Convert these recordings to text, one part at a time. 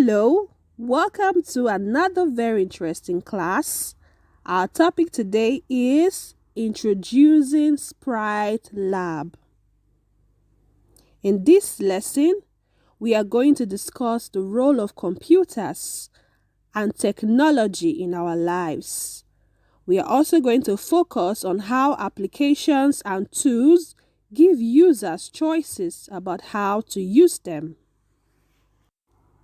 Hello, welcome to another very interesting class. Our topic today is introducing Sprite Lab. In this lesson, we are going to discuss the role of computers and technology in our lives. We are also going to focus on how applications and tools give users choices about how to use them.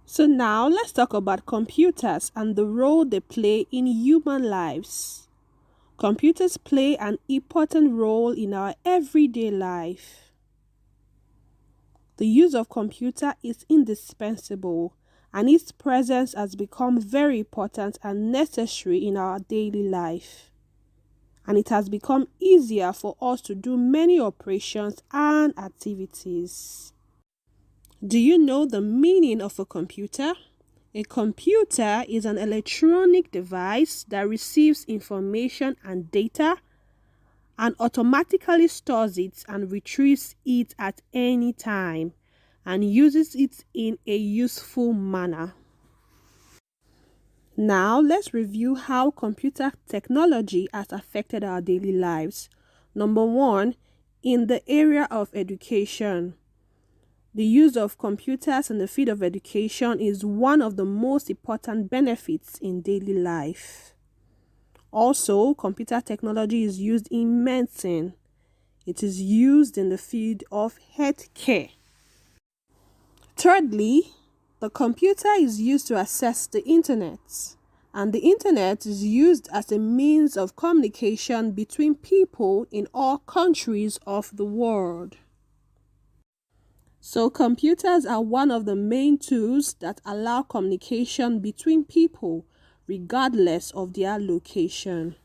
So now let's talk about computers and the role they play in human lives. Computers play an important role in our everyday life. The use of computer is indispensable, and its presence has become very important and necessary in our daily life. And it has become easier for us to do many operations and activities. Do you know the meaning of a computer? A computer is an electronic device that receives information and data and automatically stores it and retrieves it at any time and uses it in a useful manner. Now, let's review how computer technology has affected our daily lives. Number one, in the area of education. The use of computers in the field of education is one of the most important benefits in daily life. Also, computer technology is used in medicine. It is used in the field of healthcare. Thirdly, the computer is used to access the internet, and the internet is used as a means of communication between people in all countries of the world. So computers are one of the main tools that allow communication between people regardless of their location.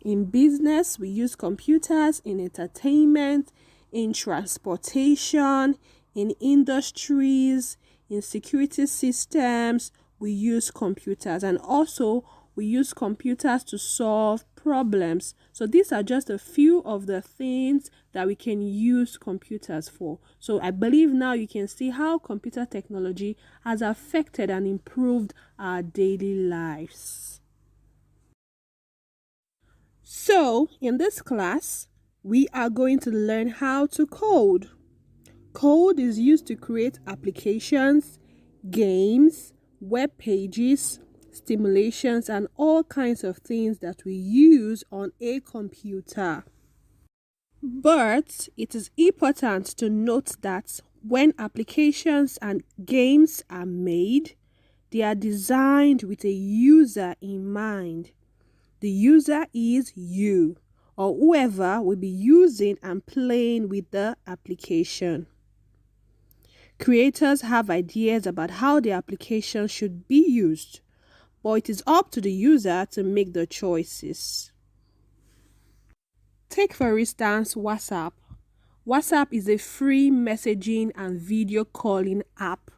In business, we use computers in entertainment, in transportation, in industries, in security systems. We use computers, and also we use computers to solve problems. So these are just a few of the things that we can use computers for. So I believe now you can see how computer technology has affected and improved our daily lives. So in this class, we are going to learn how to code. Code is used to create applications, games, web pages, stimulations, and all kinds of things that we use on a computer. But it is important to note that when applications and games are made, they are designed with a user in mind. The user is you, or whoever will be using and playing with the application. Creators have ideas about how the application should be used, but it is up to the user to make the choices. Take for instance WhatsApp. WhatsApp is a free messaging and video calling app.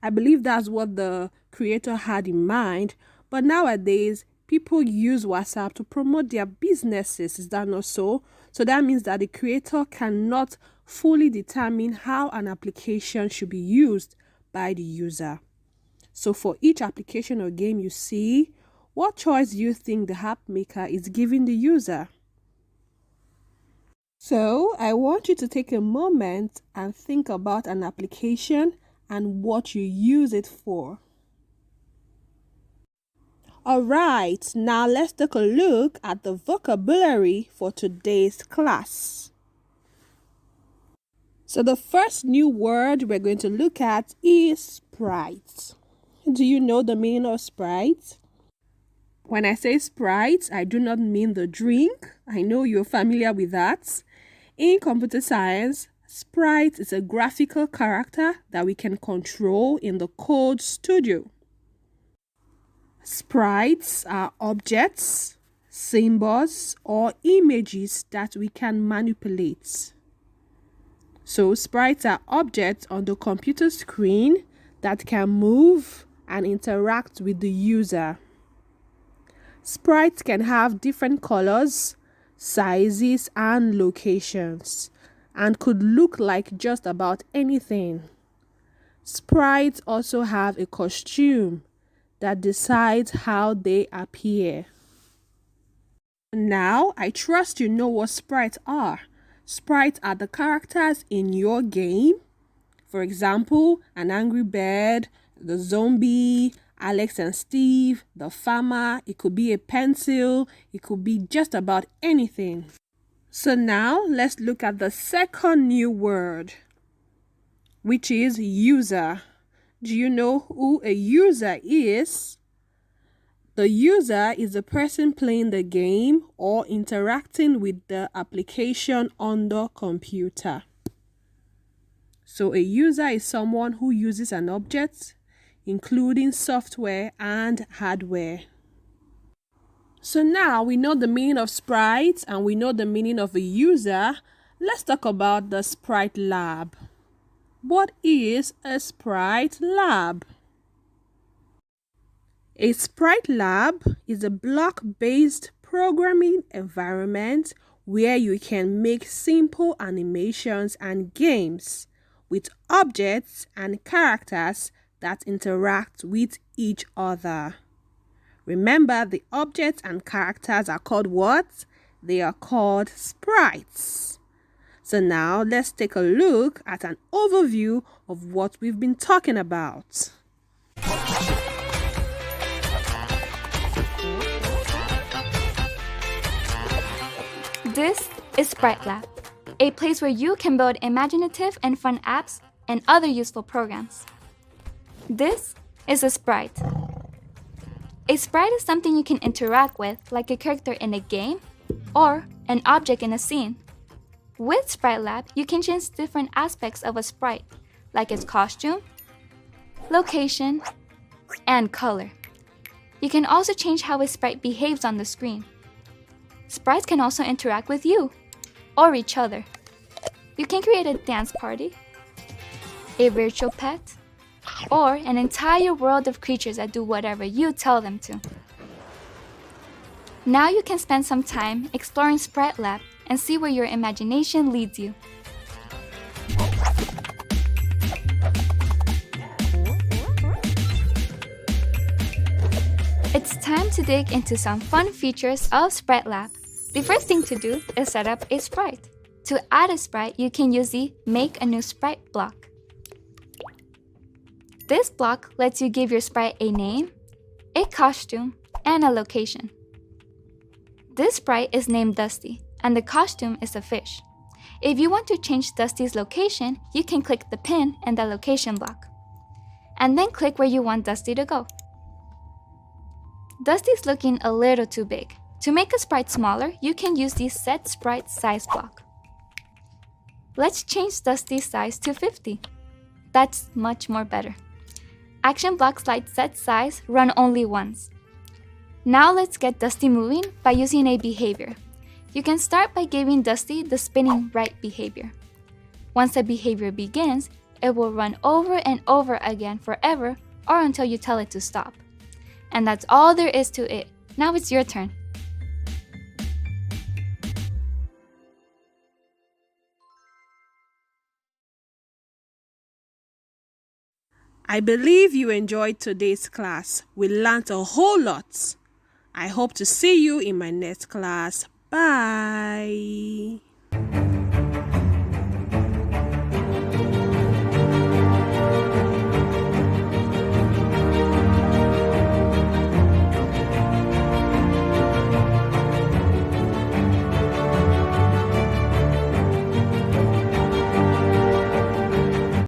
I believe that's what the creator had in mind, but nowadays people use WhatsApp to promote their businesses. Is that not so? So that means that the creator cannot fully determine how an application should be used by the user. So for each application or game you see, what choice do you think the app maker is giving the user? So I want you to take a moment and think about an application and what you use it for. Alright, now let's take a look at the vocabulary for today's class. So the first new word we're going to look at is Sprite. Do you know the meaning of Sprite? When I say Sprite, I do not mean the drink. I know you're familiar with that. In computer science, Sprite is a graphical character that we can control in the Code Studio. Sprites are objects, symbols, or images that we can manipulate. So sprites are objects on the computer screen that can move and interact with the user. Sprites can have different colors, sizes, and locations, and could look like just about anything. Sprites also have a costume that decides how they appear. Now, I trust you know what sprites are. Sprites are the characters in your game. For example, an angry bird, the zombie, Alex and Steve, the farmer. It could be a pencil. It could be just about anything. So now, let's look at the second new word, which is user. Do you know who a user is? The user is the person playing the game or interacting with the application on the computer. So a user is someone who uses an object, including software and hardware. So now we know the meaning of sprites and we know the meaning of a user. Let's talk about the Sprite Lab. What is a Sprite Lab? A Sprite Lab is a block-based programming environment where you can make simple animations and games with objects and characters that interact with each other. Remember, the objects and characters are called what? They are called sprites. So now let's take a look at an overview of what we've been talking about. This is Sprite Lab, a place where you can build imaginative and fun apps and other useful programs. This is a sprite. A sprite is something you can interact with, like a character in a game or an object in a scene. With Sprite Lab, you can change different aspects of a sprite, like its costume, location, and color. You can also change how a sprite behaves on the screen. Sprites can also interact with you or each other. You can create a dance party, a virtual pet, or an entire world of creatures that do whatever you tell them to. Now you can spend some time exploring Sprite Lab and see where your imagination leads you. It's time to dig into some fun features of Sprite Lab. The first thing to do is set up a sprite. To add a sprite, you can use the Make a New Sprite block. This block lets you give your sprite a name, a costume, and a location. This sprite is named Dusty, and the costume is a fish. If you want to change Dusty's location, you can click the pin in the location block, and then click where you want Dusty to go. Dusty's looking a little too big. To make a sprite smaller, you can use the Set Sprite Size block. Let's change Dusty's size to 50. That's much more better. Action blocks like Set Size run only once. Now let's get Dusty moving by using a behavior. You can start by giving Dusty the spinning right behavior. Once the behavior begins, it will run over and over again forever or until you tell it to stop. And that's all there is to it. Now it's your turn. I believe you enjoyed today's class. We learned a whole lot. I hope to see you in my next class. Bye.